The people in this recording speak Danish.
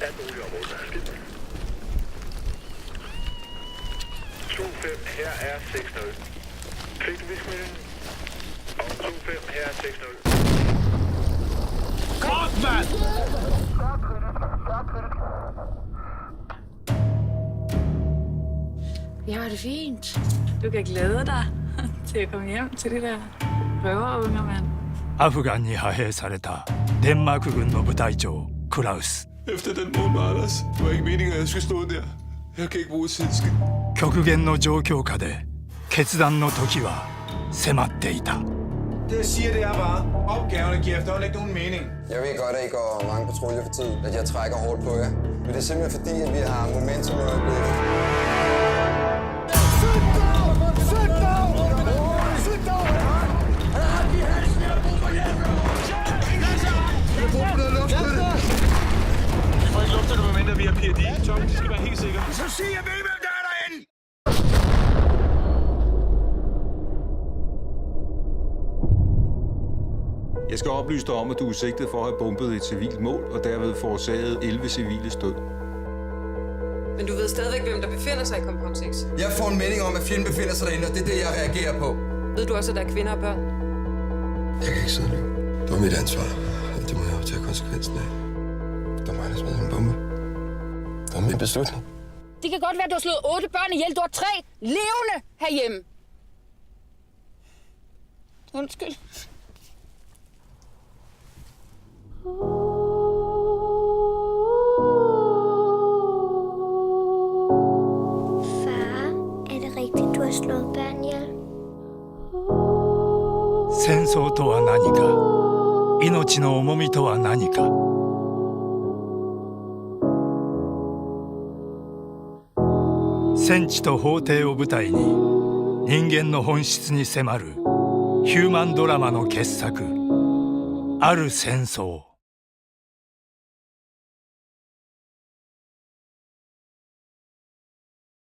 af boligområdet. 25, her er 6-0. Fik du viskemeldingen? Og 25, her er 6-0. Godt, mand! Jeg har det fint. Du kan glæde dig til at komme hjem til de der røverunger, mand. アフガンに派兵されたデンマーク軍の部隊長クラウス。 Efter den morgen med Anders, var ikke meningen, at jeg skulle stå der. Jeg kan ikke bruge sidske. 極限の状況下で決断の時は迫っていた。 Det jeg siger, det er bare, opgaverne giver efterhånden ikke nogen mening. Jeg ved godt, at I går mange patruljer for tid, at jeg trækker hårdt på jer. Men det er simpelthen fordi, at vi har momentum i øjeblikket. Vi får ikke luft til det, medmindre vi har PID. Tom, de skal være helt sikre. Så sig, jeg ved, hvem der er derinde! Jeg skal oplyse dig om, at du er sigtet for at have bombet et civilt mål, og derved forårsaget 11 civile død. Men du ved stadigvæk, hvem der befinder sig i Compound 6. Jeg får en melding om, at fjenden befinder sig derinde, og det er det, jeg reagerer på. Ved du også, at der er kvinder og børn? Jeg kan ikke sidde nu. Det var mit ansvar, og det må jeg jo tage konsekvensen af. Det var mig, der smed en bombe. Det var min beslutning. Det kan godt være, at du har slået 8 børn ihjel. Du har 3 levende herhjemme. Undskyld. Far, er det rigtigt, du har slået børn ihjel? 戦争とは何か、命の重みとは何か。戦地と法廷を舞台に人間の本質に迫るヒューマンドラマの傑作、ある戦争。